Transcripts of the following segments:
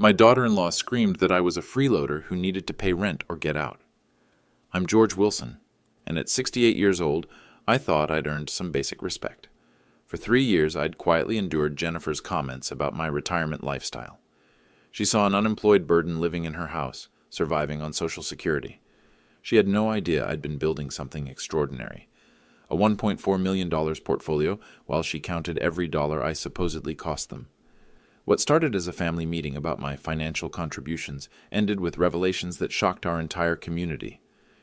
My daughter-in-law screamed that I was a freeloader who needed to pay rent or get out. I'm George Wilson, and at 68 years old, I thought I'd earned some basic respect. For 3 years, I'd quietly endured Jennifer's comments about my retirement lifestyle. She saw an unemployed burden living in her house, surviving on Social Security. She had no idea I'd been building something extraordinary. A $1.4 million portfolio, while she counted every dollar I supposedly cost them. What started as a family meeting about my financial contributions ended with revelations that shocked our entire community.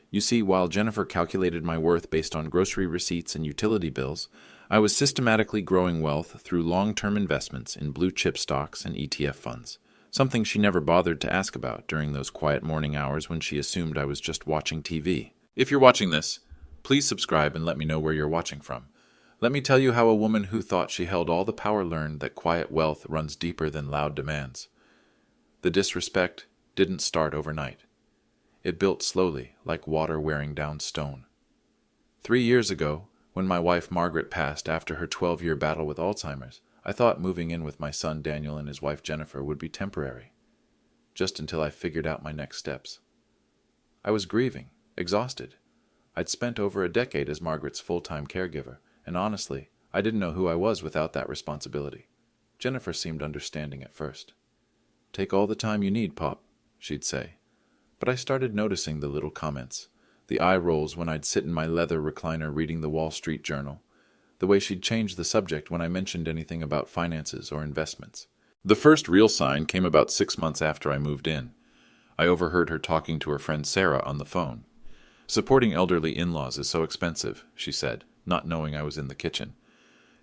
You see, while Jennifer calculated my worth based on grocery receipts and utility bills, I was systematically growing wealth through long-term investments in blue-chip stocks and ETF funds, something she never bothered to ask about during those quiet morning hours when she assumed I was just watching TV. If you're watching this, please subscribe and let me know where you're watching from. Let me tell you how a woman who thought she held all the power learned that quiet wealth runs deeper than loud demands. The disrespect didn't start overnight. It built slowly, like water wearing down stone. 3 years ago, when my wife Margaret passed after her 12-year battle with Alzheimer's, I thought moving in with my son Daniel and his wife Jennifer would be temporary, just until I figured out my next steps. I was grieving, exhausted. I'd spent over a decade as Margaret's full-time caregiver, and honestly, I didn't know who I was without that responsibility. Jennifer seemed understanding at first. "Take all the time you need, Pop," she'd say. But I started noticing the little comments, the eye rolls when I'd sit in my leather recliner reading the Wall Street Journal, the way she'd change the subject when I mentioned anything about finances or investments. The first real sign came about 6 months after I moved in. I overheard her talking to her friend Sarah on the phone. "Supporting elderly in-laws is so expensive," she said, not knowing I was in the kitchen.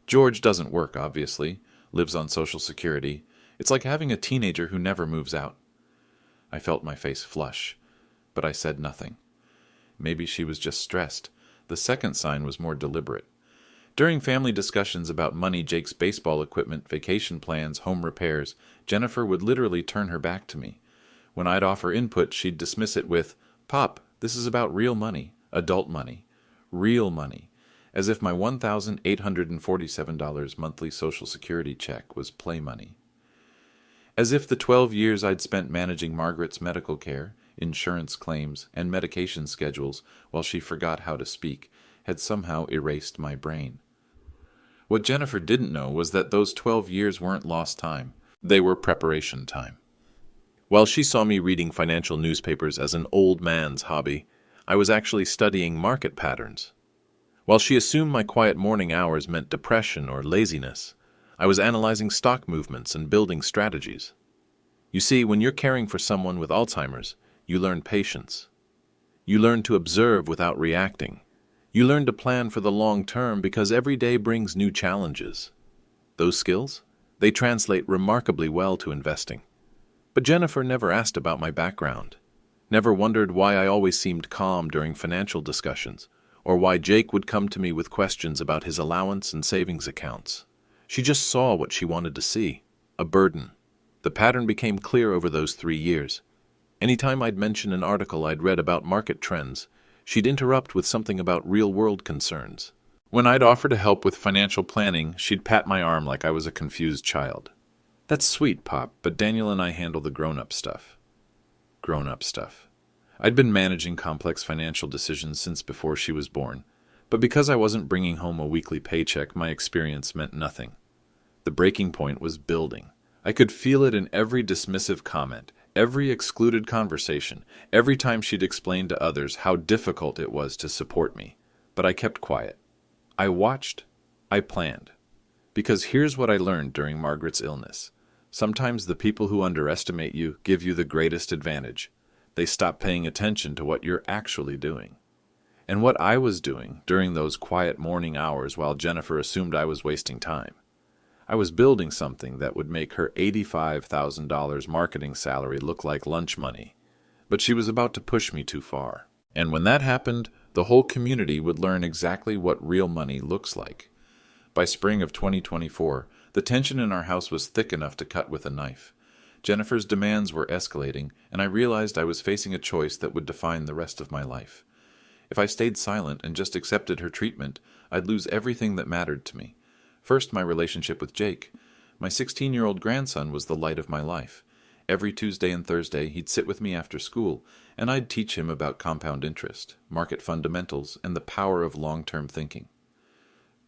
"George doesn't work, obviously, lives on Social Security. It's like having a teenager who never moves out." I felt my face flush, but I said nothing. Maybe she was just stressed. The second sign was more deliberate. During family discussions about money, Jake's baseball equipment, vacation plans, home repairs, Jennifer would literally turn her back to me. When I'd offer input, she'd dismiss it with, "Pop, this is about real money, adult money, real money," as if my $1,847 monthly Social Security check was play money. As if the 12 years I'd spent managing Margaret's medical care, insurance claims, and medication schedules while she forgot how to speak had somehow erased my brain. What Jennifer didn't know was that those 12 years weren't lost time. They were preparation time. While she saw me reading financial newspapers as an old man's hobby, I was actually studying market patterns. While she assumed my quiet morning hours meant depression or laziness, I was analyzing stock movements and building strategies. You see, when you're caring for someone with Alzheimer's, you learn patience. You learn to observe without reacting. You learn to plan for the long term because every day brings new challenges. Those skills, they translate remarkably well to investing. But Jennifer never asked about my background, never wondered why I always seemed calm during financial discussions, or why Jake would come to me with questions about his allowance and savings accounts. She just saw what she wanted to see, a burden. The pattern became clear over those 3 years. Anytime I'd mention an article I'd read about market trends, she'd interrupt with something about real-world concerns. When I'd offer to help with financial planning, she'd pat my arm like I was a confused child. "That's sweet, Pop, but Daniel and I handle the grown-up stuff." Grown-up stuff. I'd been managing complex financial decisions since before she was born, but because I wasn't bringing home a weekly paycheck, my experience meant nothing. The breaking point was building. I could feel it in every dismissive comment, every excluded conversation, every time she'd explained to others how difficult it was to support me. But I kept quiet. I watched. I planned. Because here's what I learned during Margaret's illness. Sometimes the people who underestimate you give you the greatest advantage. They stop paying attention to what you're actually doing. And what I was doing during those quiet morning hours while Jennifer assumed I was wasting time. I was building something that would make her $85,000 marketing salary look like lunch money. But she was about to push me too far. And when that happened, the whole community would learn exactly what real money looks like. By spring of 2024, the tension in our house was thick enough to cut with a knife. Jennifer's demands were escalating, and I realized I was facing a choice that would define the rest of my life. If I stayed silent and just accepted her treatment, I'd lose everything that mattered to me. First, my relationship with Jake. My 16-year-old grandson was the light of my life. Every Tuesday and Thursday, he'd sit with me after school, and I'd teach him about compound interest, market fundamentals, and the power of long-term thinking.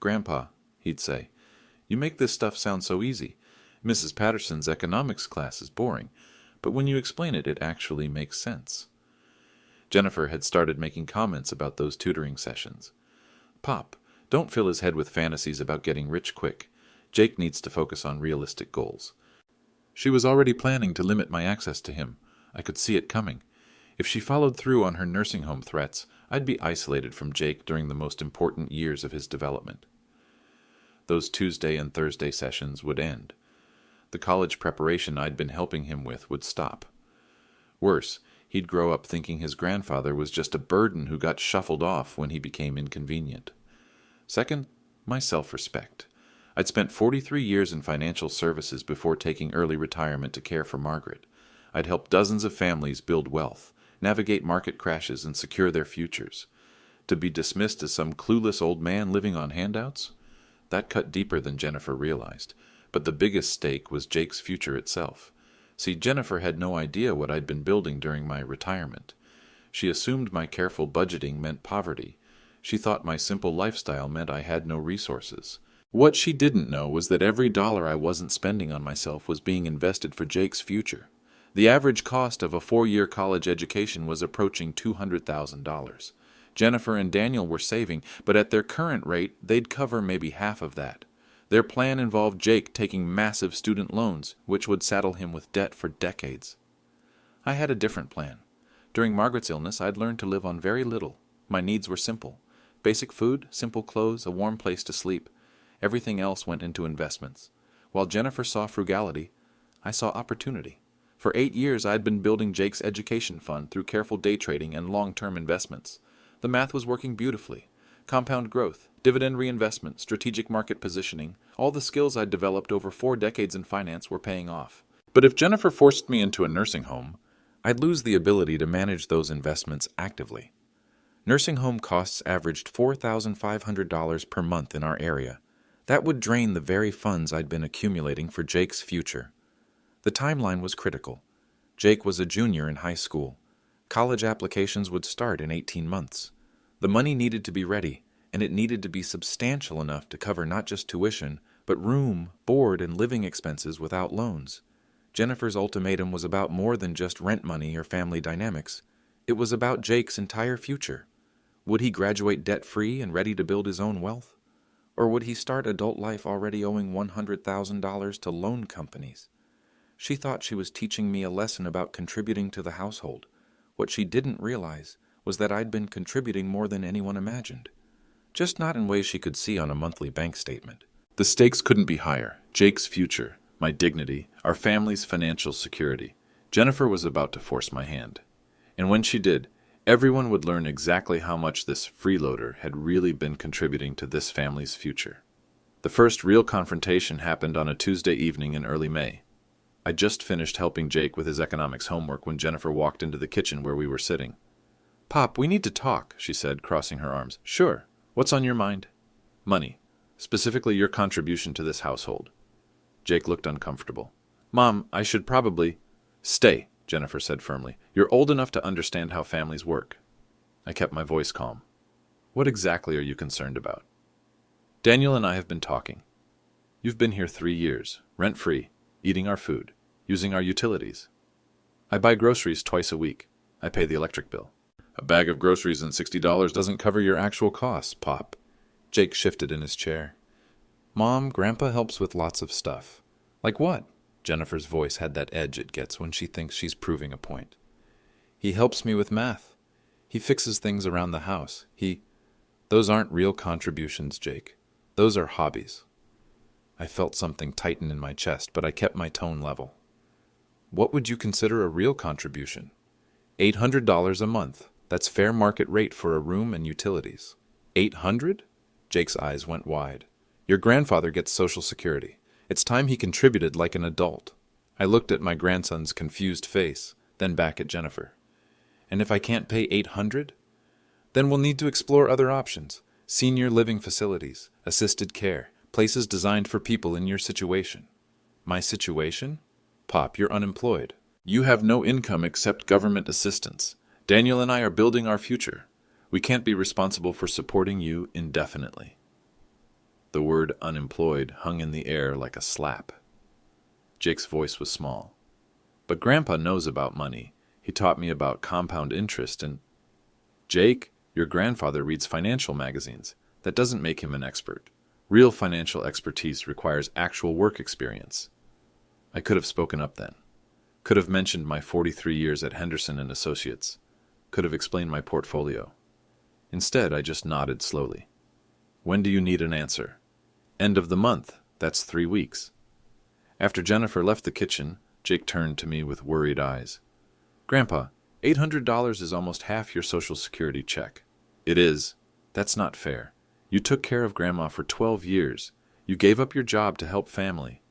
"Grandpa," he'd say, "you make this stuff sound so easy. Mrs. Patterson's economics class is boring, but when you explain it, it actually makes sense." Jennifer had started making comments about those tutoring sessions. "Pop, don't fill his head with fantasies about getting rich quick. Jake needs to focus on realistic goals." She was already planning to limit my access to him. I could see it coming. If she followed through on her nursing home threats, I'd be isolated from Jake during the most important years of his development. Those Tuesday and Thursday sessions would end. The college preparation I'd been helping him with would stop. Worse, he'd grow up thinking his grandfather was just a burden who got shuffled off when he became inconvenient. Second, my self-respect. I'd spent 43 years in financial services before taking early retirement to care for Margaret. I'd helped dozens of families build wealth, navigate market crashes, and secure their futures. To be dismissed as some clueless old man living on handouts? That cut deeper than Jennifer realized. But the biggest stake was Jake's future itself. See, Jennifer had no idea what I'd been building during my retirement. She assumed my careful budgeting meant poverty. She thought my simple lifestyle meant I had no resources. What she didn't know was that every dollar I wasn't spending on myself was being invested for Jake's future. The average cost of a 4-year college education was approaching $200,000. Jennifer and Daniel were saving, but at their current rate, they'd cover maybe half of that. Their plan involved Jake taking massive student loans, which would saddle him with debt for decades. I had a different plan. During Margaret's illness, I'd learned to live on very little. My needs were simple. Basic food, simple clothes, a warm place to sleep. Everything else went into investments. While Jennifer saw frugality, I saw opportunity. For 8 years, I'd been building Jake's education fund through careful day trading and long-term investments. The math was working beautifully. Compound growth, dividend reinvestment, strategic market positioning, all the skills I'd developed over 4 decades in finance were paying off. But if Jennifer forced me into a nursing home, I'd lose the ability to manage those investments actively. Nursing home costs averaged $4,500 per month in our area. That would drain the very funds I'd been accumulating for Jake's future. The timeline was critical. Jake was a junior in high school. College applications would start in 18 months. The money needed to be ready, and it needed to be substantial enough to cover not just tuition, but room, board, and living expenses without loans. Jennifer's ultimatum was about more than just rent money or family dynamics. It was about Jake's entire future. Would he graduate debt-free and ready to build his own wealth? Or would he start adult life already owing $100,000 to loan companies? She thought she was teaching me a lesson about contributing to the household. What she didn't realize was that I'd been contributing more than anyone imagined. Just not in ways she could see on a monthly bank statement. The stakes couldn't be higher. Jake's future, my dignity, our family's financial security. Jennifer was about to force my hand. And when she did, everyone would learn exactly how much this freeloader had really been contributing to this family's future. The first real confrontation happened on a Tuesday evening in early May. I just finished helping Jake with his economics homework when Jennifer walked into the kitchen where we were sitting. "Pop, we need to talk," she said, crossing her arms. "Sure. What's on your mind?" "Money. Specifically your contribution to this household." Jake looked uncomfortable. "Mom, I should probably—" "Stay," Jennifer said firmly. "You're old enough to understand how families work." I kept my voice calm. "What exactly are you concerned about?" "Daniel and I have been talking. You've been here 3 years, rent-free, eating our food, using our utilities. I buy groceries twice a week. I pay the electric bill. A bag of groceries and $60 doesn't cover your actual costs, Pop." Jake shifted in his chair. "Mom, Grandpa helps with lots of stuff." "Like what?" Jennifer's voice had that edge it gets when she thinks she's proving a point. "He helps me with math. He fixes things around the house. Those aren't real contributions, Jake. Those are hobbies." I felt something tighten in my chest, but I kept my tone level. "What would you consider a real contribution?" $800 a month. That's fair market rate for a room and utilities." "800?" Jake's eyes went wide. "Your grandfather gets Social Security. It's time he contributed like an adult." I looked at my grandson's confused face, then back at Jennifer. "And if I can't pay $800? Then we'll need to explore other options. Senior living facilities, assisted care, places designed for people in your situation." "My situation?" "Pop, you're unemployed. You have no income except government assistance. Daniel and I are building our future. We can't be responsible for supporting you indefinitely." The word unemployed hung in the air like a slap. Jake's voice was small. "But Grandpa knows about money. He taught me about compound interest and—" "Jake, your grandfather reads financial magazines. That doesn't make him an expert. Real financial expertise requires actual work experience." I could have spoken up then. Could have mentioned my 43 years at Henderson and Associates. Could have explained my portfolio. Instead, I just nodded slowly. "When do you need an answer?" "End of the month. That's 3 weeks." After Jennifer left the kitchen, Jake turned to me with worried eyes. "Grandpa, $800 is almost half your Social Security check." "It is. That's not fair. You took care of Grandma for 12 years. You gave up your job to help family."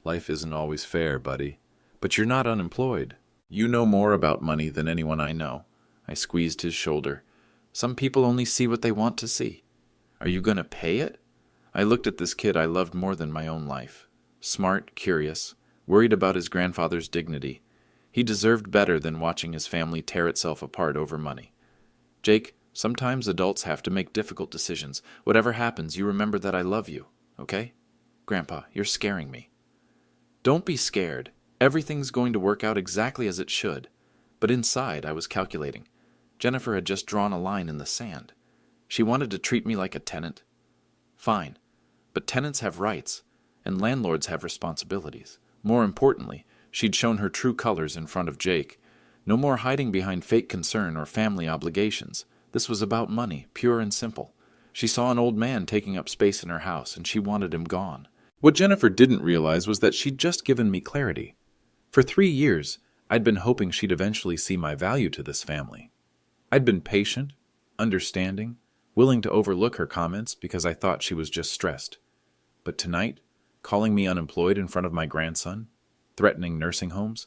"Life isn't always fair, buddy. But you're not unemployed. You know more about money than anyone I know." I squeezed his shoulder. "Some people only see what they want to see." "Are you going to pay it?" I looked at this kid I loved more than my own life. Smart, curious, worried about his grandfather's dignity. He deserved better than watching his family tear itself apart over money. "Jake, sometimes adults have to make difficult decisions. Whatever happens, you remember that I love you, okay? Grandpa, you're scaring me." "Don't be scared. Everything's going to work out exactly as it should." But inside, I was calculating. Jennifer had just drawn a line in the sand. She wanted to treat me like a tenant. Fine, but tenants have rights, and landlords have responsibilities. More importantly, she'd shown her true colors in front of Jake. No more hiding behind fake concern or family obligations. This was about money, pure and simple. She saw an old man taking up space in her house, and she wanted him gone. What Jennifer didn't realize was that she'd just given me clarity. For 3 years, I'd been hoping she'd eventually see my value to this family. I'd been patient, understanding, willing to overlook her comments because I thought she was just stressed. But tonight, calling me unemployed in front of my grandson, threatening nursing homes,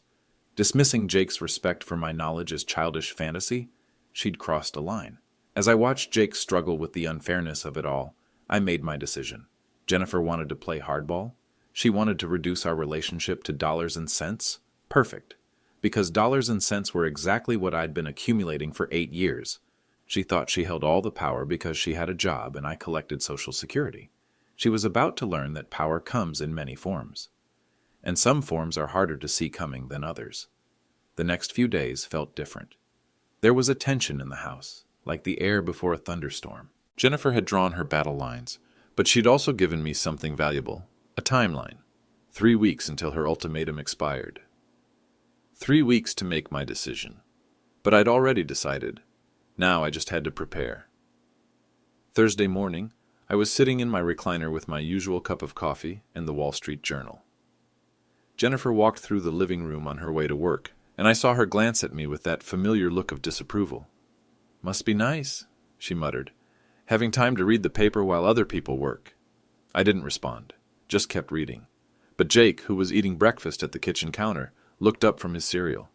dismissing Jake's respect for my knowledge as childish fantasy, she'd crossed a line. As I watched Jake struggle with the unfairness of it all, I made my decision. Jennifer wanted to play hardball. She wanted to reduce our relationship to dollars and cents. Perfect. Because dollars and cents were exactly what I'd been accumulating for 8 years. She thought she held all the power because she had a job and I collected Social Security. She was about to learn that power comes in many forms. And some forms are harder to see coming than others. The next few days felt different. There was a tension in the house, like the air before a thunderstorm. Jennifer had drawn her battle lines, but she'd also given me something valuable, a timeline. 3 weeks until her ultimatum expired. 3 weeks to make my decision. But I'd already decided. Now I just had to prepare. Thursday morning, I was sitting in my recliner with my usual cup of coffee and the Wall Street Journal. Jennifer walked through the living room on her way to work, and I saw her glance at me with that familiar look of disapproval. "Must be nice," she muttered, "having time to read the paper while other people work." I didn't respond, just kept reading. But Jake, who was eating breakfast at the kitchen counter, looked up from his cereal.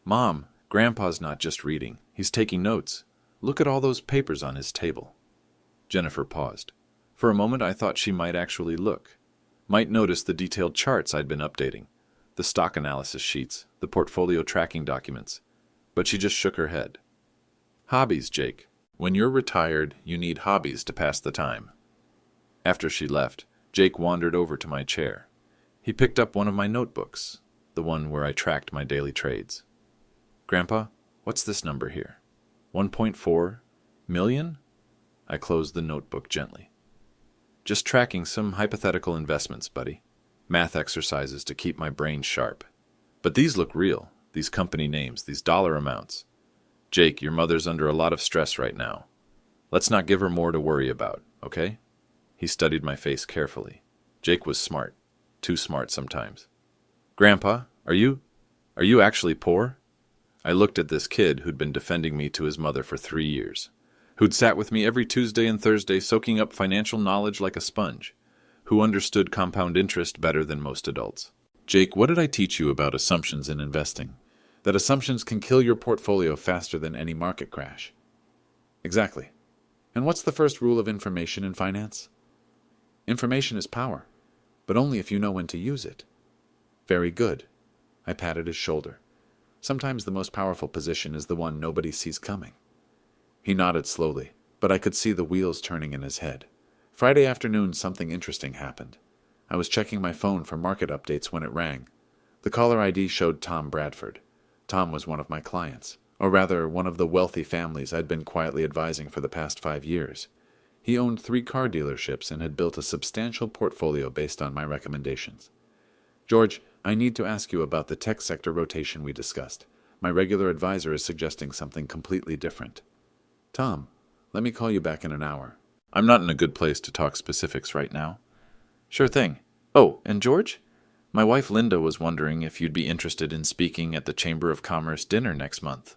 "Mom, Grandpa's not just reading. He's taking notes. Look at all those papers on his table." Jennifer paused. For a moment I thought she might actually look. Might notice the detailed charts I'd been updating, the stock analysis sheets, the portfolio tracking documents. But she just shook her head. "Hobbies, Jake. When you're retired, you need hobbies to pass the time." After she left, Jake wandered over to my chair. He picked up one of my notebooks, the one where I tracked my daily trades. "Grandpa, what's this number here? 1.4 million?" I closed the notebook gently. "Just tracking some hypothetical investments, buddy. Math exercises to keep my brain sharp. But these look real, these company names, these dollar amounts. Jake, your mother's under a lot of stress right now. Let's not give her more to worry about, okay?" He studied my face carefully. Jake was smart. Too smart sometimes. "Grandpa, are you actually poor?" I looked at this kid who'd been defending me to his mother for 3 years, who'd sat with me every Tuesday and Thursday soaking up financial knowledge like a sponge, who understood compound interest better than most adults. "Jake, what did I teach you about assumptions in investing? That assumptions can kill your portfolio faster than any market crash." "Exactly. And what's the first rule of information in finance? Information is power, but only if you know when to use it." "Very good." I patted his shoulder. Sometimes the most powerful position is the one nobody sees coming. He nodded slowly, but I could see the wheels turning in his head. Friday afternoon, something interesting happened. I was checking my phone for market updates when it rang. The caller ID showed Tom Bradford. Tom was one of my clients, or rather, one of the wealthy families I'd been quietly advising for the past 5 years. He owned 3 car dealerships and had built a substantial portfolio based on my recommendations. "George, I need to ask you about the tech sector rotation we discussed. My regular advisor is suggesting something completely different." "Tom, let me call you back in an hour. I'm not in a good place to talk specifics right now." "Sure thing. Oh, and George? My wife Linda was wondering if you'd be interested in speaking at the Chamber of Commerce dinner next month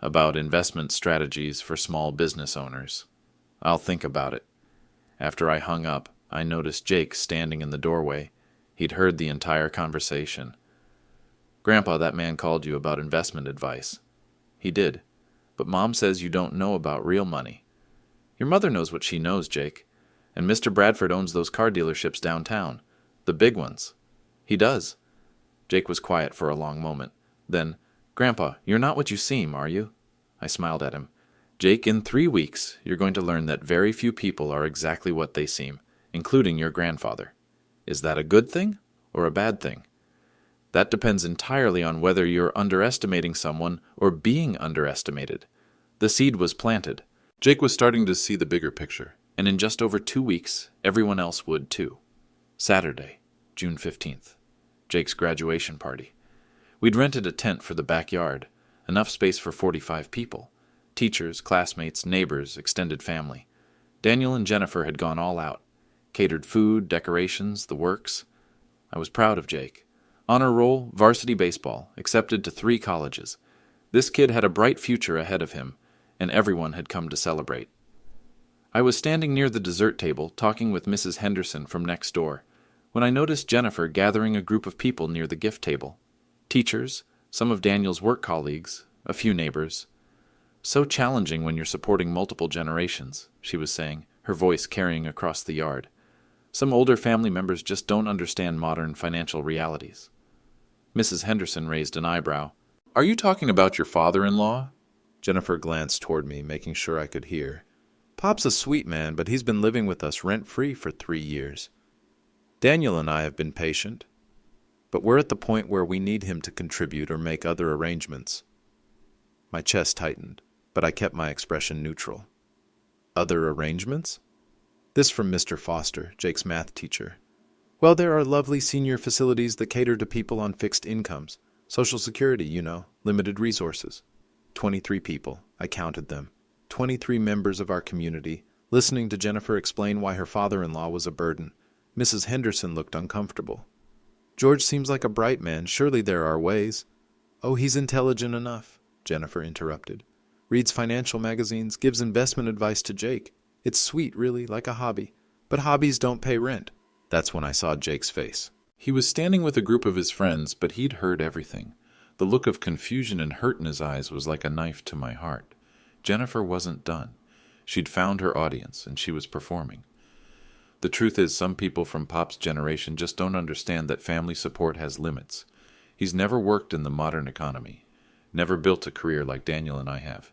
about investment strategies for small business owners. I'll think about it." After I hung up, I noticed Jake standing in the doorway. He'd heard the entire conversation. "Grandpa, that man called you about investment advice." "He did. But Mom says you don't know about real money." "Your mother knows what she knows, Jake. And Mr. Bradford owns those car dealerships downtown. The big ones." "He does." Jake was quiet for a long moment. Then, "Grandpa, you're not what you seem, are you?" I smiled at him. "Jake, in 3 weeks, you're going to learn that very few people are exactly what they seem, including your grandfather. Is that a good thing or a bad thing? That depends entirely on whether you're underestimating someone or being underestimated. The seed was planted." Jake was starting to see the bigger picture, and in just over 2 weeks, everyone else would too. Saturday, June 15th. Jake's graduation party. We'd rented a tent for the backyard, enough space for 45 people. Teachers, classmates, neighbors, extended family. Daniel and Jennifer had gone all out. Catered food, decorations, the works. I was proud of Jake. Honor roll, varsity baseball, accepted to 3 colleges. This kid had a bright future ahead of him, and everyone had come to celebrate. I was standing near the dessert table, talking with Mrs. Henderson from next door, when I noticed Jennifer gathering a group of people near the gift table. Teachers, some of Daniel's work colleagues, a few neighbors. "So challenging when you're supporting multiple generations," she was saying, her voice carrying across the yard. "Some older family members just don't understand modern financial realities." Mrs. Henderson raised an eyebrow. "Are you talking about your father-in-law?" Jennifer glanced toward me, making sure I could hear. "Pop's a sweet man, but he's been living with us rent-free for 3 years. Daniel and I have been patient, but we're at the point where we need him to contribute or make other arrangements." My chest tightened, but I kept my expression neutral. "Other arrangements?" This from Mr. Foster, Jake's math teacher. "Well, there are lovely senior facilities that cater to people on fixed incomes. Social Security, you know, limited resources. 23 people, I counted them. 23 members of our community, listening to Jennifer explain why her father-in-law was a burden. Mrs. Henderson looked uncomfortable. "George seems like a bright man. Surely there are ways." "Oh, he's intelligent enough," Jennifer interrupted. "Reads financial magazines, gives investment advice to Jake. It's sweet, really, like a hobby. But hobbies don't pay rent." That's when I saw Jake's face. He was standing with a group of his friends, but he'd heard everything. The look of confusion and hurt in his eyes was like a knife to my heart. Jennifer wasn't done. She'd found her audience, and she was performing. The truth is, some people from Pop's generation just don't understand that family support has limits. He's never worked in the modern economy, never built a career like Daniel and I have.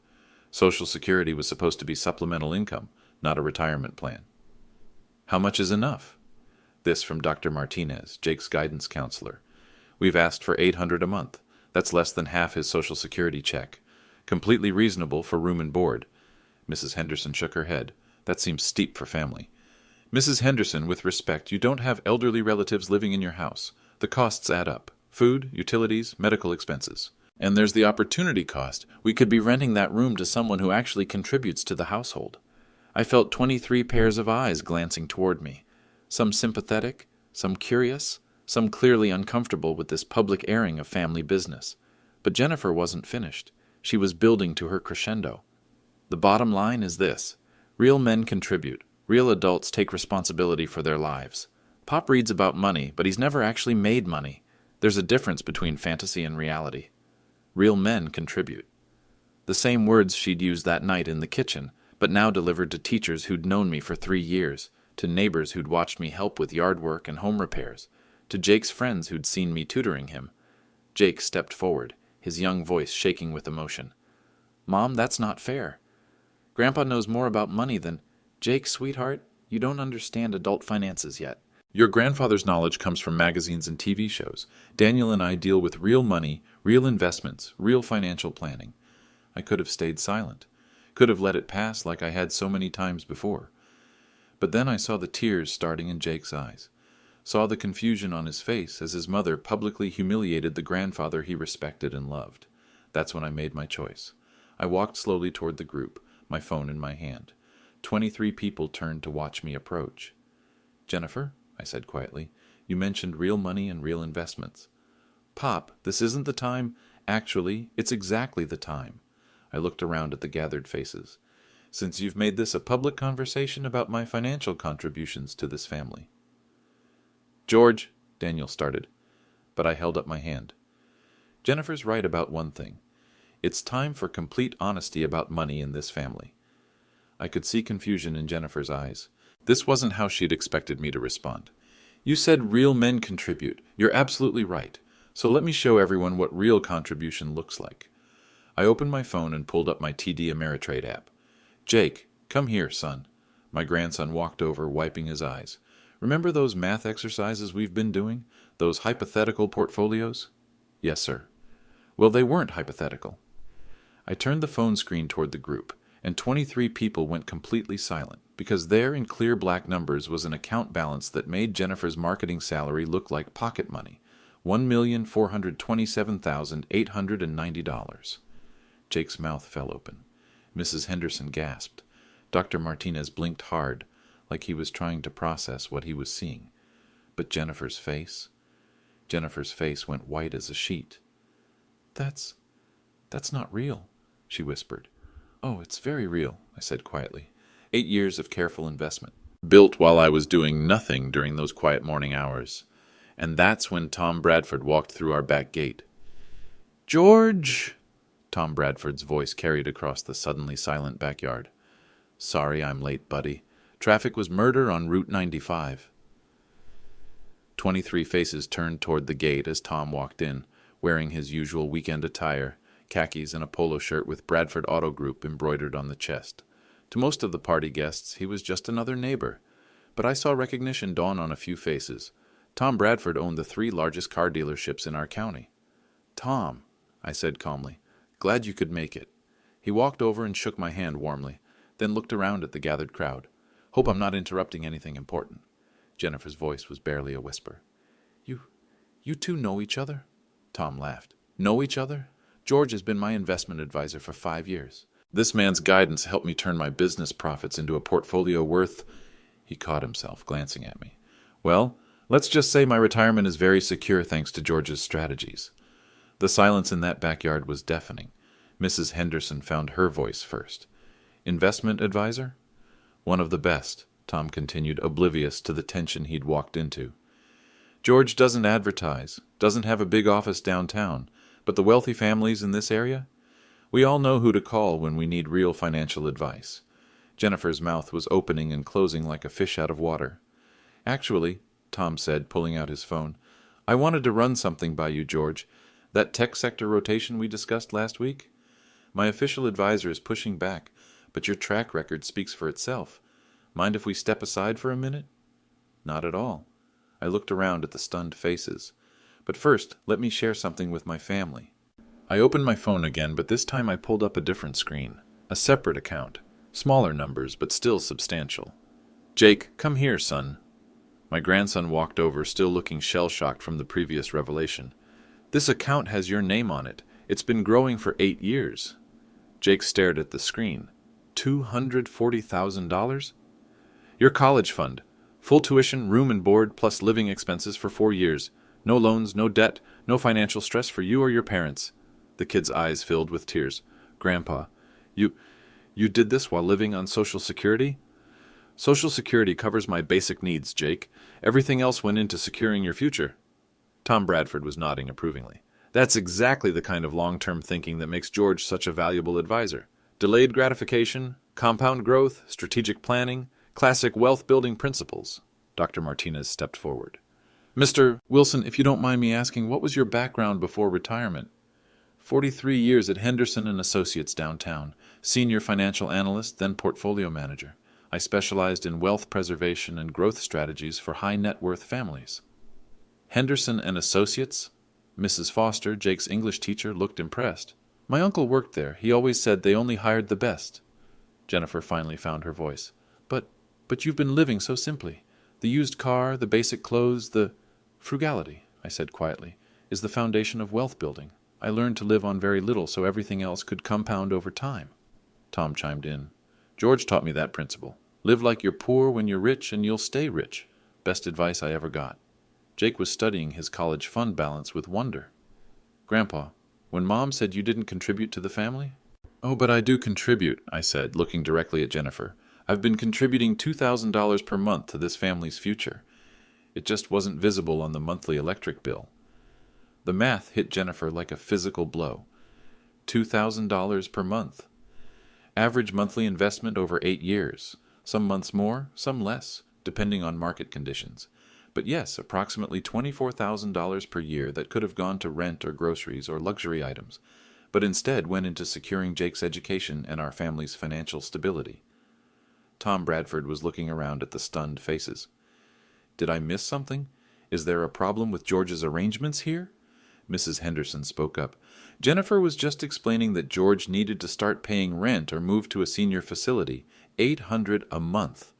Social Security was supposed to be supplemental income, not a retirement plan. "How much is enough?" This from Dr. Martinez, Jake's guidance counselor. "We've asked for $800 a month. That's less than half his Social Security check. Completely reasonable for room and board." Mrs. Henderson shook her head. "That seems steep for family." "Mrs. Henderson, with respect, you don't have elderly relatives living in your house. The costs add up. Food, utilities, medical expenses. And there's the opportunity cost. We could be renting that room to someone who actually contributes to the household." I felt 23 pairs of eyes glancing toward me. Some sympathetic, some curious, some clearly uncomfortable with this public airing of family business. But Jennifer wasn't finished. She was building to her crescendo. "The bottom line is this. Real men contribute. Real adults take responsibility for their lives. Pop reads about money, but he's never actually made money. There's a difference between fantasy and reality. Real men contribute." The same words she'd used that night in the kitchen, but now delivered to teachers who'd known me for 3 years, to neighbors who'd watched me help with yard work and home repairs, to Jake's friends who'd seen me tutoring him. Jake stepped forward. his young voice shaking with emotion. "Mom, that's not fair. Grandpa knows more about money than—" "Jake, sweetheart, you don't understand adult finances yet. Your grandfather's knowledge comes from magazines and TV shows. Daniel and I deal with real money, real investments, real financial planning." I could have stayed silent, could have let it pass like I had so many times before. But then I saw the tears starting in Jake's eyes, saw the confusion on his face as his mother publicly humiliated the grandfather he respected and loved. That's when I made my choice. I walked slowly toward the group, my phone in my hand. 23 people turned to watch me approach. "Jennifer," I said quietly, "you mentioned real money and real investments." "Pop, this isn't the time." "Actually, it's exactly the time." I looked around at the gathered faces. "Since you've made this a public conversation about my financial contributions to this family." "George," Daniel started, but I held up my hand. "Jennifer's right about one thing. It's time for complete honesty about money in this family." I could see confusion in Jennifer's eyes. This wasn't how she'd expected me to respond. "You said real men contribute. You're absolutely right. So let me show everyone what real contribution looks like." I opened my phone and pulled up my TD Ameritrade app. "Jake, come here, son." My grandson walked over, wiping his eyes. "Remember those math exercises we've been doing? Those hypothetical portfolios?" "Yes, sir." "Well, they weren't hypothetical." I turned the phone screen toward the group, and 23 people went completely silent, because there in clear black numbers was an account balance that made Jennifer's marketing salary look like pocket money. $1,427,890. Jake's mouth fell open. Mrs. Henderson gasped. Dr. Martinez blinked hard, like he was trying to process what he was seeing. But Jennifer's face went white as a sheet. That's not real," she whispered. "Oh, it's very real," I said quietly. 8 years of careful investment, built while I was doing nothing during those quiet morning hours. And that's when Tom Bradford walked through our back gate. "George!" Tom Bradford's voice carried across the suddenly silent backyard. "Sorry I'm late, buddy. Traffic was murder on Route 95. 23 faces turned toward the gate as Tom walked in, wearing his usual weekend attire, khakis and a polo shirt with Bradford Auto Group embroidered on the chest. To most of the party guests, he was just another neighbor. But I saw recognition dawn on a few faces. Tom Bradford owned the 3 largest car dealerships in our county. "Tom," I said calmly, "glad you could make it." He walked over and shook my hand warmly, then looked around at the gathered crowd. "Hope I'm not interrupting anything important." Jennifer's voice was barely a whisper. You two know each other?" Tom laughed. "Know each other? George has been my investment advisor for 5 years. This man's guidance helped me turn my business profits into a portfolio worth—" He caught himself, glancing at me. "Well, let's just say my retirement is very secure thanks to George's strategies." The silence in that backyard was deafening. Mrs. Henderson found her voice first. "Investment advisor?" "One of the best," Tom continued, oblivious to the tension he'd walked into. "George doesn't advertise, doesn't have a big office downtown, but the wealthy families in this area? We all know who to call when we need real financial advice." Jennifer's mouth was opening and closing like a fish out of water. "Actually," Tom said, pulling out his phone, "I wanted to run something by you, George. That tech sector rotation we discussed last week? My official advisor is pushing back, but your track record speaks for itself. Mind if we step aside for a minute?" "Not at all." I looked around at the stunned faces. "But first, let me share something with my family." I opened my phone again, but this time I pulled up a different screen. A separate account. Smaller numbers, but still substantial. "Jake, come here, son." My grandson walked over, still looking shell-shocked from the previous revelation. "This account has your name on it. It's been growing for 8 years. Jake stared at the screen. $240,000? Your college fund. Full tuition, room and board, plus living expenses for 4 years. No loans, no debt, no financial stress for you or your parents." The kid's eyes filled with tears. "Grandpa, you did this while living on Social Security?" "Social Security covers my basic needs, Jake. Everything else went into securing your future." Tom Bradford was nodding approvingly. "That's exactly the kind of long-term thinking that makes George such a valuable advisor. Delayed gratification, compound growth, strategic planning, classic wealth-building principles." Dr. Martinez stepped forward. "Mr. Wilson, if you don't mind me asking, what was your background before retirement?" 43 years at Henderson and Associates downtown, senior financial analyst, then portfolio manager. I specialized in wealth preservation and growth strategies for high net worth families. Henderson and Associates? Mrs. Foster, Jake's English teacher, looked impressed. My uncle worked there. He always said they only hired the best. Jennifer finally found her voice. But you've been living so simply. The used car, the basic clothes, the frugality, I said quietly, is the foundation of wealth building. I learned to live on very little so everything else could compound over time. Tom chimed in. George taught me that principle. Live like you're poor when you're rich and you'll stay rich. Best advice I ever got. Jake was studying his college fund balance with wonder. Grandpa, when Mom said you didn't contribute to the family? Oh, but I do contribute, I said, looking directly at Jennifer. I've been contributing $2,000 per month to this family's future. It just wasn't visible on the monthly electric bill. The math hit Jennifer like a physical blow. $2,000 per month. Average monthly investment over 8 years. Some months more, some less, depending on market conditions. But yes, approximately $24,000 per year that could have gone to rent or groceries or luxury items, but instead went into securing Jake's education and our family's financial stability. Tom Bradford was looking around at the stunned faces. Did I miss something? Is there a problem with George's arrangements here? Mrs. Henderson spoke up. Jennifer was just explaining that George needed to start paying rent or move to a senior facility. $800 a month.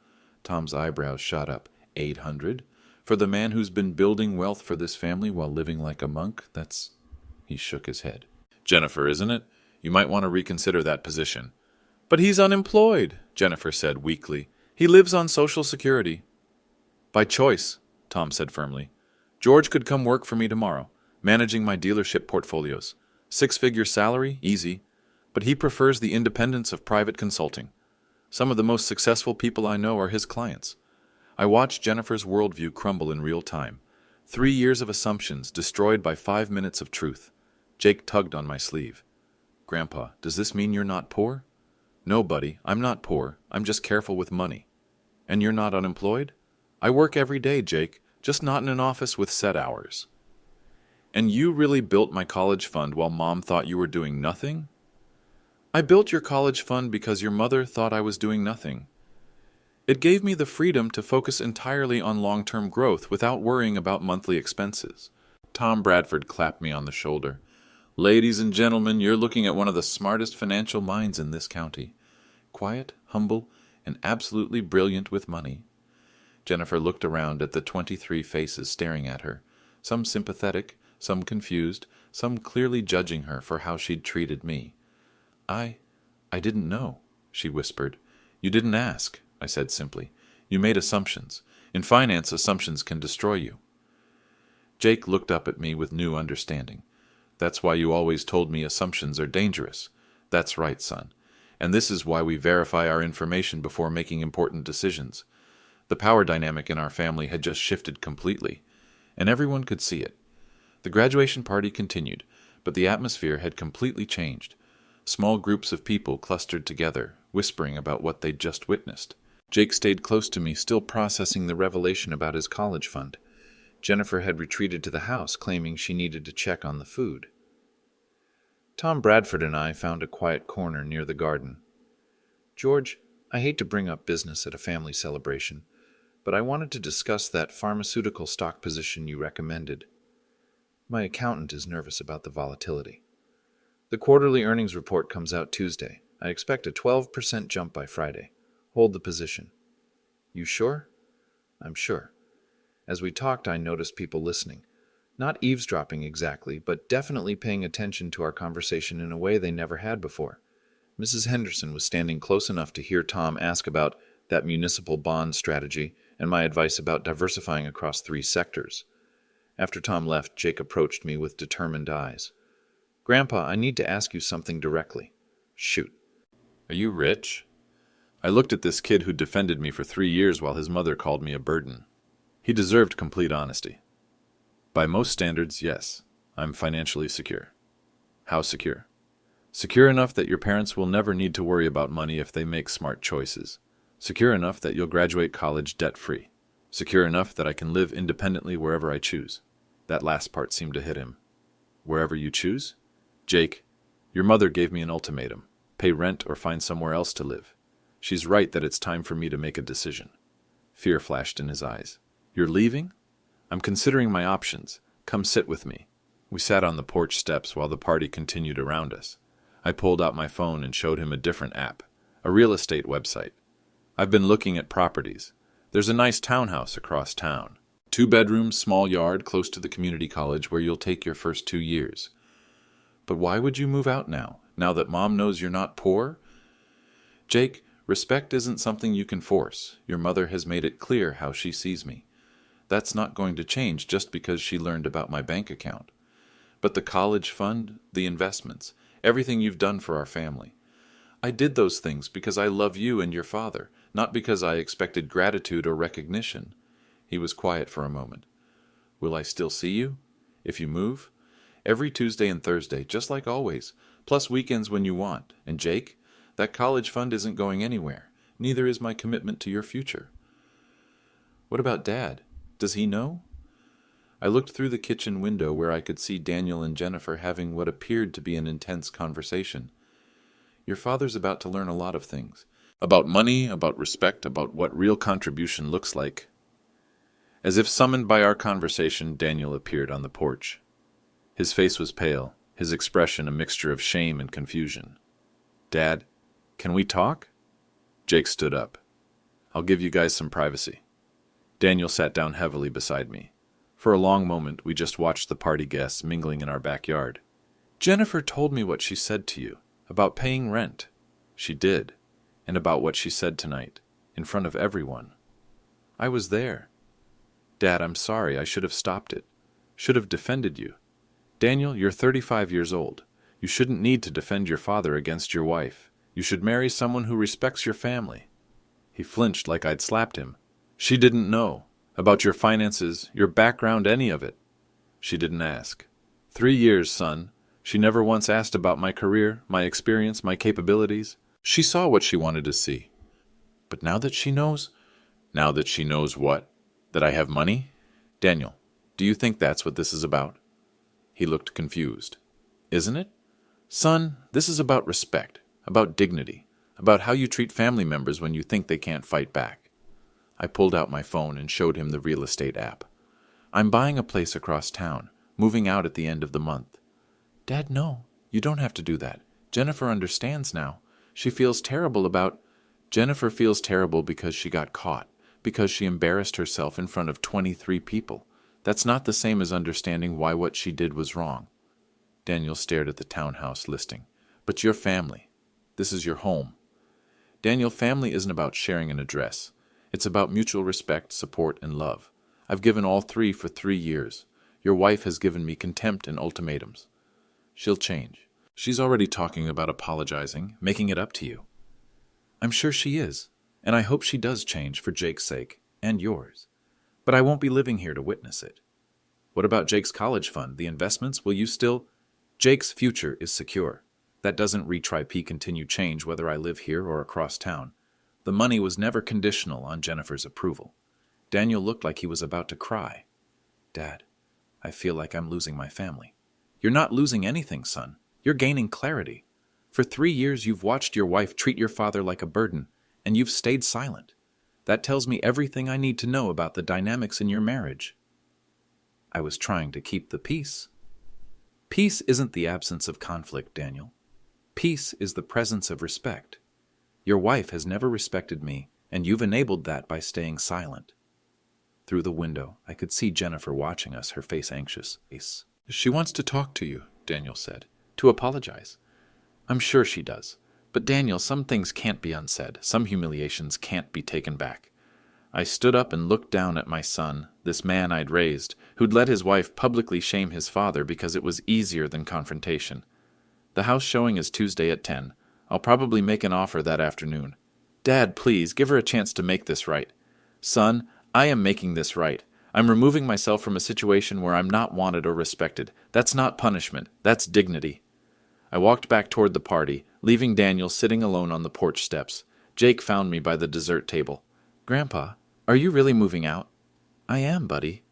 Tom's eyebrows shot up. 800? For the man who's been building wealth for this family while living like a monk? He shook his head. Jennifer, isn't it? You might want to reconsider that position. But he's unemployed, Jennifer said weakly. He lives on Social Security. By choice, Tom said firmly. George could come work for me tomorrow, managing my dealership portfolios. 6-figure salary, easy. But he prefers the independence of private consulting. Some of the most successful people I know are his clients. I watched Jennifer's worldview crumble in real time. 3 years of assumptions destroyed by 5 minutes of truth. Jake tugged on my sleeve. Grandpa, does this mean you're not poor? No, buddy, I'm not poor. I'm just careful with money. And you're not unemployed? I work every day, Jake, just not in an office with set hours. And you really built my college fund while Mom thought you were doing nothing? I built your college fund because your mother thought I was doing nothing. It gave me the freedom to focus entirely on long-term growth without worrying about monthly expenses. Tom Bradford clapped me on the shoulder. Ladies and gentlemen, you're looking at one of the smartest financial minds in this county. Quiet, humble, and absolutely brilliant with money. Jennifer looked around at the 23 faces staring at her, some sympathetic, some confused, some clearly judging her for how she'd treated me. I didn't know, she whispered. You didn't ask, I said simply. You made assumptions. In finance, assumptions can destroy you. Jake looked up at me with new understanding. That's why you always told me assumptions are dangerous. That's right, son. And this is why we verify our information before making important decisions. The power dynamic in our family had just shifted completely, and everyone could see it. The graduation party continued, but the atmosphere had completely changed. Small groups of people clustered together, whispering about what they'd just witnessed. Jake stayed close to me, still processing the revelation about his college fund. Jennifer had retreated to the house, claiming she needed to check on the food. Tom Bradford and I found a quiet corner near the garden. George, I hate to bring up business at a family celebration, but I wanted to discuss that pharmaceutical stock position you recommended. My accountant is nervous about the volatility. The quarterly earnings report comes out Tuesday. I expect a 12% jump by Friday. Hold the position. You sure? I'm sure. As we talked, I noticed people listening. Not eavesdropping exactly, but definitely paying attention to our conversation in a way they never had before. Mrs. Henderson was standing close enough to hear Tom ask about that municipal bond strategy and my advice about diversifying across 3 sectors. After Tom left, Jake approached me with determined eyes. Grandpa, I need to ask you something directly. Shoot. Are you rich? I looked at this kid who defended me for 3 years while his mother called me a burden. He deserved complete honesty. By most standards, yes, I'm financially secure. How secure? Secure enough that your parents will never need to worry about money if they make smart choices. Secure enough that you'll graduate college debt-free. Secure enough that I can live independently wherever I choose. That last part seemed to hit him. Wherever you choose? Jake, your mother gave me an ultimatum. Pay rent or find somewhere else to live. She's right that it's time for me to make a decision. Fear flashed in his eyes. You're leaving? I'm considering my options. Come sit with me. We sat on the porch steps while the party continued around us. I pulled out my phone and showed him a different app, a real estate website. I've been looking at properties. There's a nice townhouse across town. 2 bedrooms, small yard, close to the community college where you'll take your first 2 years. But why would you move out now that Mom knows you're not poor? Jake, respect isn't something you can force. Your mother has made it clear how she sees me. That's not going to change just because she learned about my bank account. But the college fund, the investments, everything you've done for our family. I did those things because I love you and your father, not because I expected gratitude or recognition. He was quiet for a moment. Will I still see you? If you move? Every Tuesday and Thursday, just like always, plus weekends when you want. And Jake, that college fund isn't going anywhere. Neither is my commitment to your future. What about Dad? Does he know? I looked through the kitchen window where I could see Daniel and Jennifer having what appeared to be an intense conversation. Your father's about to learn a lot of things. About money, about respect, about what real contribution looks like. As if summoned by our conversation, Daniel appeared on the porch. His face was pale, his expression a mixture of shame and confusion. Dad, can we talk? Jake stood up. I'll give you guys some privacy. Daniel sat down heavily beside me. For a long moment, we just watched the party guests mingling in our backyard. Jennifer told me what she said to you, about paying rent. She did, and about what she said tonight, in front of everyone. I was there. Dad, I'm sorry, I should have stopped it. Should have defended you. Daniel, you're 35 years old. You shouldn't need to defend your father against your wife. You should marry someone who respects your family. He flinched like I'd slapped him. She didn't know. About your finances, your background, any of it. She didn't ask. 3 years, son. She never once asked about my career, my experience, my capabilities. She saw what she wanted to see. But now that she knows? Now that she knows what? That I have money? Daniel, do you think that's what this is about? He looked confused. Isn't it? Son, this is about respect, about dignity, about how you treat family members when you think they can't fight back. I pulled out my phone and showed him the real estate app. I'm buying a place across town, moving out at the end of the month. Dad, no, you don't have to do that. Jennifer understands now. She feels terrible about... Jennifer feels terrible because she got caught, because she embarrassed herself in front of 23 people. That's not the same as understanding why what she did was wrong. Daniel stared at the townhouse listing. But your family. This is your home. Daniel, family isn't about sharing an address. It's about mutual respect, support, and love. I've given all 3 for 3 years. Your wife has given me contempt and ultimatums. She'll change. She's already talking about apologizing, making it up to you. I'm sure she is, and I hope she does change for Jake's sake, and yours. But I won't be living here to witness it. What about Jake's college fund, the investments? Will you still... Jake's future is secure. That doesn't retry continue change whether I live here or across town. The money was never conditional on Jennifer's approval. Daniel looked like he was about to cry. Dad, I feel like I'm losing my family. You're not losing anything, son. You're gaining clarity. For 3 years you've watched your wife treat your father like a burden, and you've stayed silent. That tells me everything I need to know about the dynamics in your marriage. I was trying to keep the peace. Peace isn't the absence of conflict, Daniel. Peace is the presence of respect. Your wife has never respected me, and you've enabled that by staying silent. Through the window, I could see Jennifer watching us, her face anxious. She wants to talk to you, Daniel said, to apologize. I'm sure she does. But Daniel, some things can't be unsaid. Some humiliations can't be taken back. I stood up and looked down at my son, this man I'd raised, who'd let his wife publicly shame his father because it was easier than confrontation. The house showing is Tuesday at 10. I'll probably make an offer that afternoon. Dad, please, give her a chance to make this right. Son, I am making this right. I'm removing myself from a situation where I'm not wanted or respected. That's not punishment. That's dignity. I walked back toward the party, leaving Daniel sitting alone on the porch steps. Jake found me by the dessert table. Grandpa, are you really moving out? I am, buddy.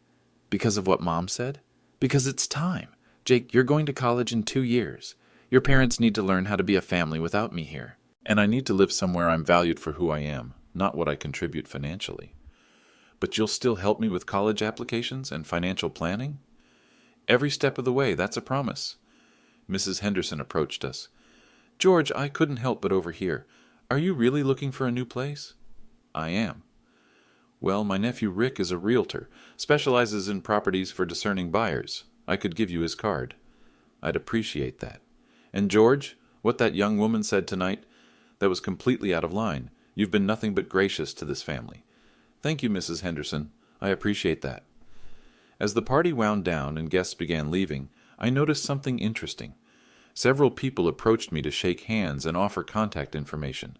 Because of what Mom said? Because it's time. Jake, you're going to college in 2 years. Your parents need to learn how to be a family without me here. And I need to live somewhere I'm valued for who I am, not what I contribute financially. But you'll still help me with college applications and financial planning? Every step of the way, that's a promise. Mrs. Henderson approached us. George, I couldn't help but overhear. Are you really looking for a new place? I am. Well, my nephew Rick is a realtor, specializes in properties for discerning buyers. I could give you his card. I'd appreciate that. And George, what that young woman said tonight, that was completely out of line. You've been nothing but gracious to this family. Thank you, Mrs. Henderson. I appreciate that. As the party wound down and guests began leaving, I noticed something interesting. Several people approached me to shake hands and offer contact information.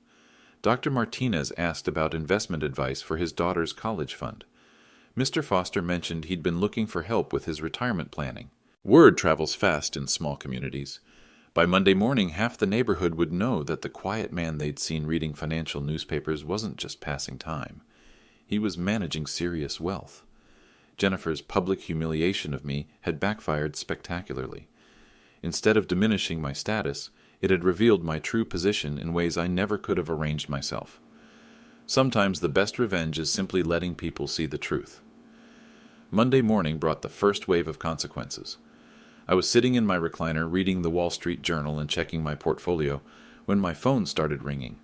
Dr. Martinez asked about investment advice for his daughter's college fund. Mr. Foster mentioned he'd been looking for help with his retirement planning. Word travels fast in small communities. By Monday morning, half the neighborhood would know that the quiet man they'd seen reading financial newspapers wasn't just passing time. He was managing serious wealth. Jennifer's public humiliation of me had backfired spectacularly. Instead of diminishing my status, it had revealed my true position in ways I never could have arranged myself. Sometimes the best revenge is simply letting people see the truth. Monday morning brought the first wave of consequences. I was sitting in my recliner reading the Wall Street Journal and checking my portfolio when my phone started ringing.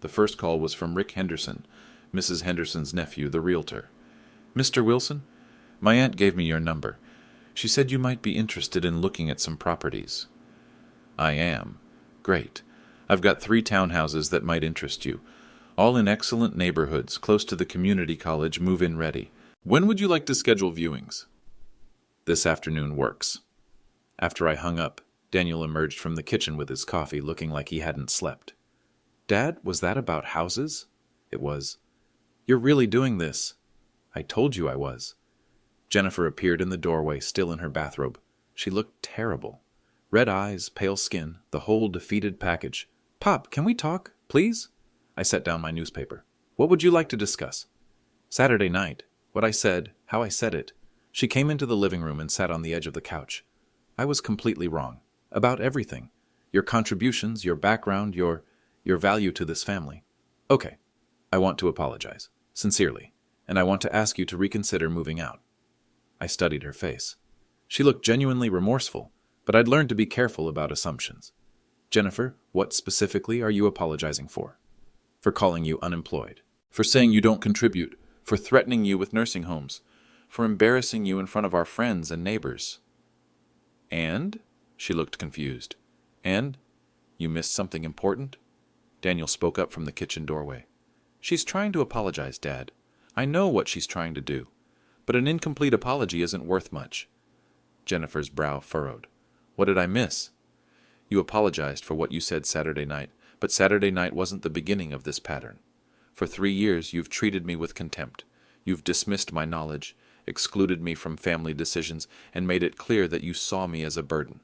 The first call was from Rick Henderson, Mrs. Henderson's nephew, the realtor. Mr. Wilson, my aunt gave me your number. She said you might be interested in looking at some properties. I am. Great. I've got 3 townhouses that might interest you, all in excellent neighborhoods, close to the community college, move-in ready. When would you like to schedule viewings? This afternoon works. After I hung up, Daniel emerged from the kitchen with his coffee, looking like he hadn't slept. Dad, was that about houses? It was. You're really doing this? I told you I was. Jennifer appeared in the doorway, still in her bathrobe. She looked terrible. Red eyes, pale skin, the whole defeated package. Pop, can we talk, please? I set down my newspaper. What would you like to discuss? Saturday night. What I said, how I said it. She came into the living room and sat on the edge of the couch. I was completely wrong. About everything. Your contributions, your background, your value to this family. Okay. I want to apologize. Sincerely. And I want to ask you to reconsider moving out. I studied her face. She looked genuinely remorseful, but I'd learned to be careful about assumptions. Jennifer, what specifically are you apologizing for? For calling you unemployed. For saying you don't contribute. For threatening you with nursing homes. For embarrassing you in front of our friends and neighbors. And? She looked confused. And? You missed something important? Daniel spoke up from the kitchen doorway. She's trying to apologize, Dad. I know what she's trying to do. But an incomplete apology isn't worth much. Jennifer's brow furrowed. What did I miss? You apologized for what you said Saturday night, but Saturday night wasn't the beginning of this pattern. For 3 years you've treated me with contempt. You've dismissed my knowledge, excluded me from family decisions, and made it clear that you saw me as a burden.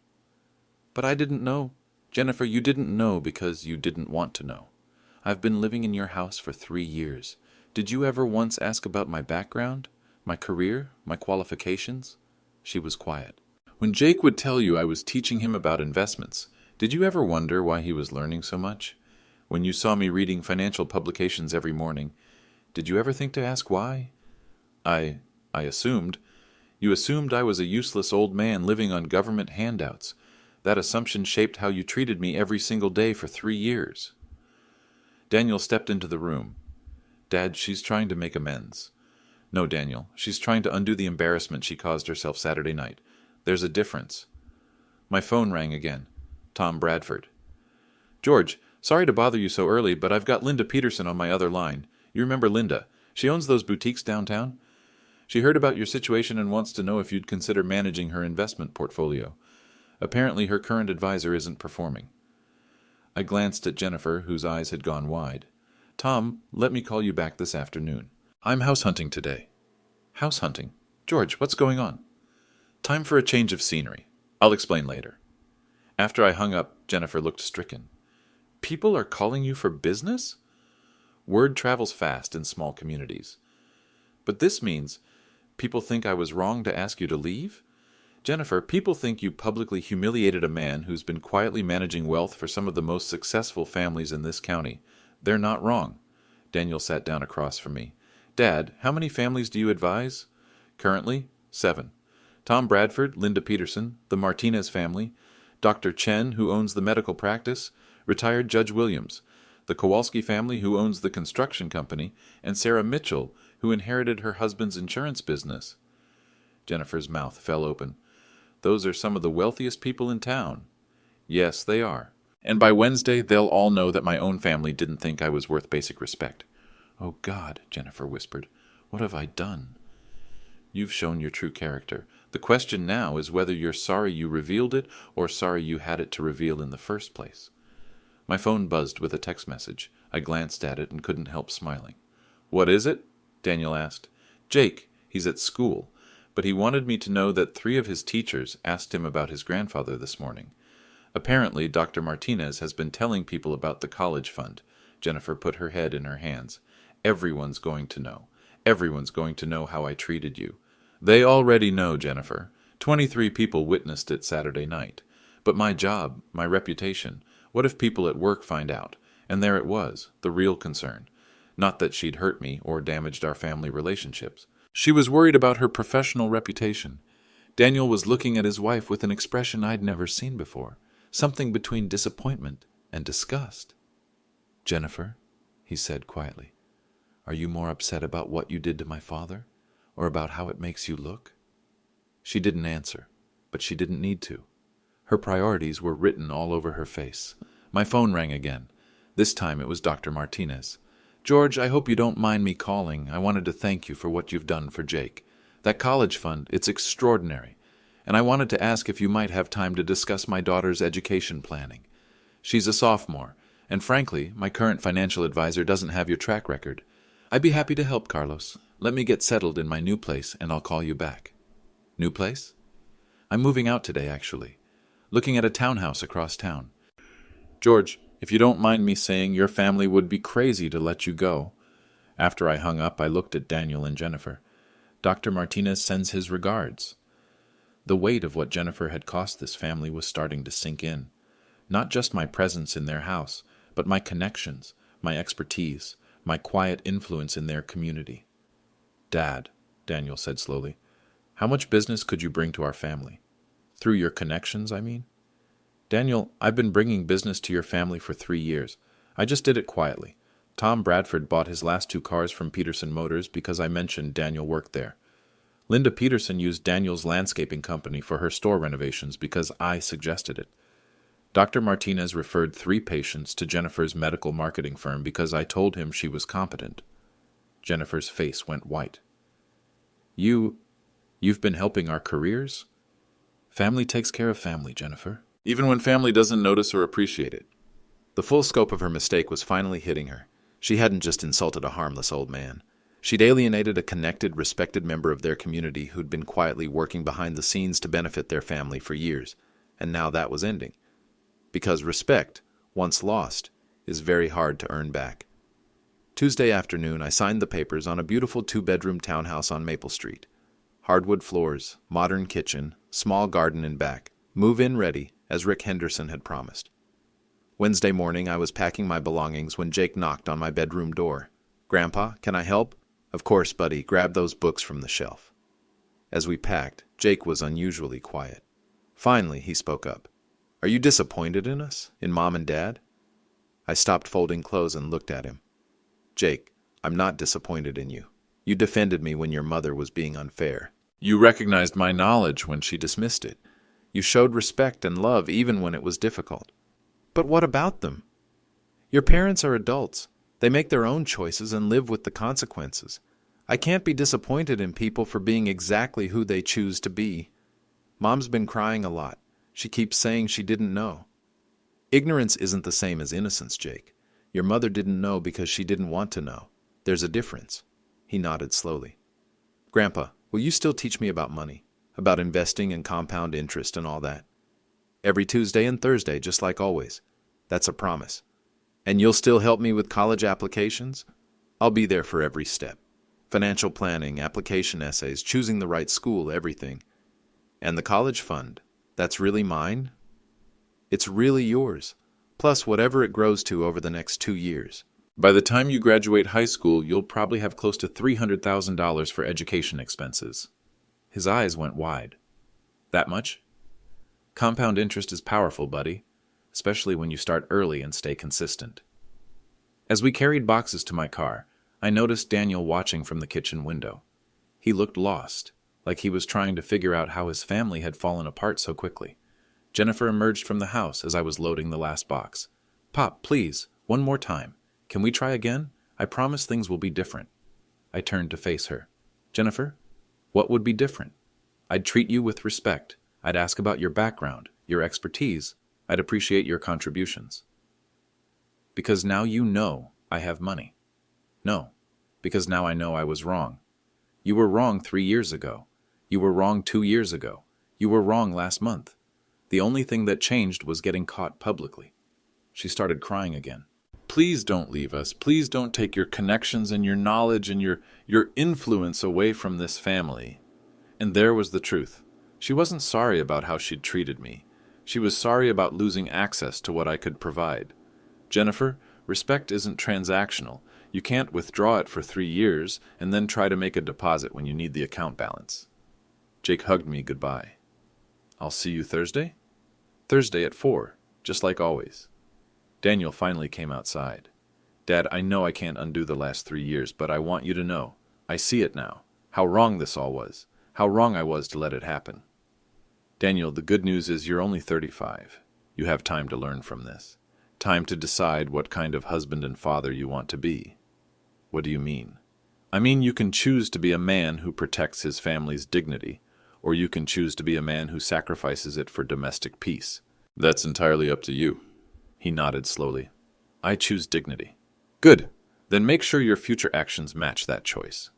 But I didn't know. Jennifer, you didn't know because you didn't want to know. I've been living in your house for 3 years. Did you ever once ask about my background, my career, my qualifications? She was quiet. When Jake would tell you I was teaching him about investments, did you ever wonder why he was learning so much? When you saw me reading financial publications every morning, did you ever think to ask why? I assumed. You assumed I was a useless old man living on government handouts. That assumption shaped how you treated me every single day for 3 years. Daniel stepped into the room. Dad, she's trying to make amends. No, Daniel, she's trying to undo the embarrassment she caused herself Saturday night. There's a difference. My phone rang again. Tom Bradford. George, sorry to bother you so early, but I've got Linda Peterson on my other line. You remember Linda? She owns those boutiques downtown. She heard about your situation and wants to know if you'd consider managing her investment portfolio. Apparently her current advisor isn't performing. I glanced at Jennifer, whose eyes had gone wide. Tom, let me call you back this afternoon. I'm house hunting today. House hunting? George, what's going on? Time for a change of scenery. I'll explain later. After I hung up, Jennifer looked stricken. People are calling you for business? Word travels fast in small communities. But this means people think I was wrong to ask you to leave? Jennifer, people think you publicly humiliated a man who's been quietly managing wealth for some of the most successful families in this county. They're not wrong. Daniel sat down across from me. Dad, how many families do you advise? Currently, 7. Tom Bradford, Linda Peterson, the Martinez family, Dr. Chen, who owns the medical practice, retired Judge Williams, the Kowalski family, who owns the construction company, and Sarah Mitchell, who inherited her husband's insurance business. Jennifer's mouth fell open. Those are some of the wealthiest people in town. Yes, they are. And by Wednesday, they'll all know that my own family didn't think I was worth basic respect. Oh, God, Jennifer whispered. What have I done? You've shown your true character. The question now is whether you're sorry you revealed it or sorry you had it to reveal in the first place. My phone buzzed with a text message. I glanced at it and couldn't help smiling. What is it? Daniel asked. Jake. He's at school. But he wanted me to know that 3 of his teachers asked him about his grandfather this morning. Apparently, Dr. Martinez has been telling people about the college fund. Jennifer put her head in her hands. Everyone's going to know. Everyone's going to know how I treated you. They already know, Jennifer. 23 people witnessed it Saturday night. But my job, my reputation, what if people at work find out? And there it was, the real concern. Not that she'd hurt me or damaged our family relationships. She was worried about her professional reputation. Daniel was looking at his wife with an expression I'd never seen before, something between disappointment and disgust. Jennifer, he said quietly, are you more upset about what you did to my father, or about how it makes you look? She didn't answer, but she didn't need to. Her priorities were written all over her face. My phone rang again. This time it was Dr. Martinez. George, I hope you don't mind me calling. I wanted to thank you for what you've done for Jake. That college fund, it's extraordinary. And I wanted to ask if you might have time to discuss my daughter's education planning. She's a sophomore, and frankly, my current financial advisor doesn't have your track record. I'd be happy to help, Carlos. Let me get settled in my new place, and I'll call you back. New place? I'm moving out today, actually. Looking at a townhouse across town. George, if you don't mind me saying, your family would be crazy to let you go. After I hung up, I looked at Daniel and Jennifer. Dr. Martinez sends his regards. The weight of what Jennifer had cost this family was starting to sink in. Not just my presence in their house, but my connections, my expertise, my quiet influence in their community. Dad, Daniel said slowly, how much business could you bring to our family? Through your connections, I mean? Daniel, I've been bringing business to your family for 3 years. I just did it quietly. Tom Bradford bought his last 2 cars from Peterson Motors because I mentioned Daniel worked there. Linda Peterson used Daniel's landscaping company for her store renovations because I suggested it. Dr. Martinez referred 3 patients to Jennifer's medical marketing firm because I told him she was competent. Jennifer's face went white. You've been helping our careers? Family takes care of family, Jennifer. Even when family doesn't notice or appreciate it. The full scope of her mistake was finally hitting her. She hadn't just insulted a harmless old man. She'd alienated a connected, respected member of their community who'd been quietly working behind the scenes to benefit their family for years, and now that was ending. Because respect, once lost, is very hard to earn back. Tuesday afternoon, I signed the papers on a beautiful 2-bedroom townhouse on Maple Street. Hardwood floors, modern kitchen, small garden in back, move-in ready, as Rick Henderson had promised. Wednesday morning, I was packing my belongings when Jake knocked on my bedroom door. Grandpa, can I help? Of course, buddy, grab those books from the shelf. As we packed, Jake was unusually quiet. Finally, he spoke up. Are you disappointed in us, in Mom and Dad? I stopped folding clothes and looked at him. Jake, I'm not disappointed in you. You defended me when your mother was being unfair. You recognized my knowledge when she dismissed it. You showed respect and love even when it was difficult. But what about them? Your parents are adults. They make their own choices and live with the consequences. I can't be disappointed in people for being exactly who they choose to be. Mom's been crying a lot. She keeps saying she didn't know. Ignorance isn't the same as innocence, Jake. Your mother didn't know because she didn't want to know. There's a difference. He nodded slowly. Grandpa, will you still teach me about money? About investing and compound interest and all that? Every Tuesday and Thursday, just like always. That's a promise. And you'll still help me with college applications? I'll be there for every step. Financial planning, application essays, choosing the right school, everything. And the college fund, that's really mine? It's really yours, plus whatever it grows to over the next 2 years. By the time you graduate high school, you'll probably have close to $300,000 for education expenses. His eyes went wide. That much? Compound interest is powerful, buddy, especially when you start early and stay consistent. As we carried boxes to my car, I noticed Daniel watching from the kitchen window. He looked lost, like he was trying to figure out how his family had fallen apart so quickly. Jennifer emerged from the house as I was loading the last box. "Pop, please, one more time. Can we try again? I promise things will be different." I turned to face her. "Jennifer, what would be different?" "I'd treat you with respect. I'd ask about your background, your expertise. I'd appreciate your contributions." "Because now you know I have money." "No, because now I know I was wrong." "You were wrong 3 years ago. You were wrong 2 years ago. You were wrong last month. The only thing that changed was getting caught publicly." She started crying again. "Please don't leave us. Please don't take your connections and your knowledge and your influence away from this family." And there was the truth. She wasn't sorry about how she'd treated me. She was sorry about losing access to what I could provide. "Jennifer, respect isn't transactional. You can't withdraw it for 3 years and then try to make a deposit when you need the account balance." Jake hugged me goodbye. "I'll see you Thursday?" "Thursday at 4, just like always." Daniel finally came outside. "Dad, I know I can't undo the last 3 years, but I want you to know. I see it now. How wrong this all was. How wrong I was to let it happen." "Daniel, the good news is you're only 35. You have time to learn from this. Time to decide what kind of husband and father you want to be." "What do you mean?" "I mean you can choose to be a man who protects his family's dignity, or you can choose to be a man who sacrifices it for domestic peace. That's entirely up to you." He nodded slowly. "I choose dignity." "Good. Then make sure your future actions match that choice."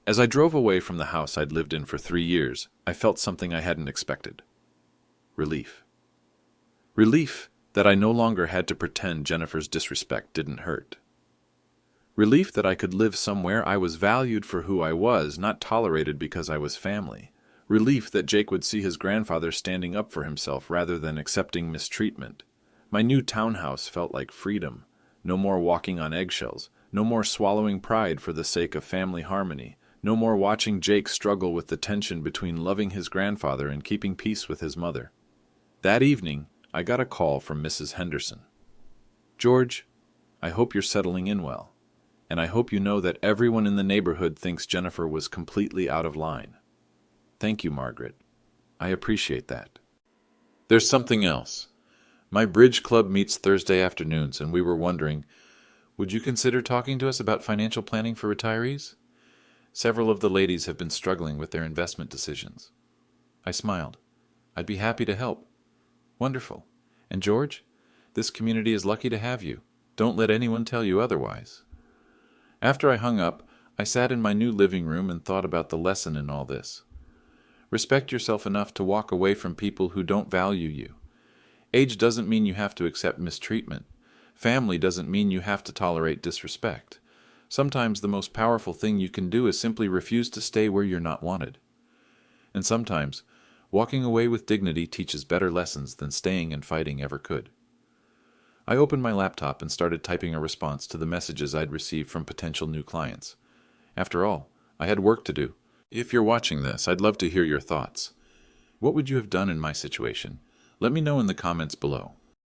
As I drove away from the house I'd lived in for 3 years, I felt something I hadn't expected. Relief. Relief that I no longer had to pretend Jennifer's disrespect didn't hurt. Relief that I could live somewhere I was valued for who I was, not tolerated because I was family. Relief that Jake would see his grandfather standing up for himself rather than accepting mistreatment. My new townhouse felt like freedom. No more walking on eggshells. No more swallowing pride for the sake of family harmony. No more watching Jake struggle with the tension between loving his grandfather and keeping peace with his mother. That evening, I got a call from Mrs. Henderson. "George, I hope you're settling in well, and I hope you know that everyone in the neighborhood thinks Jennifer was completely out of line." "Thank you, Margaret. I appreciate that." "There's something else. My bridge club meets Thursday afternoons, and we were wondering, would you consider talking to us about financial planning for retirees? Several of the ladies have been struggling with their investment decisions." I smiled. "I'd be happy to help." "Wonderful. And George, this community is lucky to have you. Don't let anyone tell you otherwise." After I hung up, I sat in my new living room and thought about the lesson in all this. Respect yourself enough to walk away from people who don't value you. Age doesn't mean you have to accept mistreatment. Family doesn't mean you have to tolerate disrespect. Sometimes the most powerful thing you can do is simply refuse to stay where you're not wanted. And sometimes, walking away with dignity teaches better lessons than staying and fighting ever could. I opened my laptop and started typing a response to the messages I'd received from potential new clients. After all, I had work to do. If you're watching this, I'd love to hear your thoughts. What would you have done in my situation? Let me know in the comments below.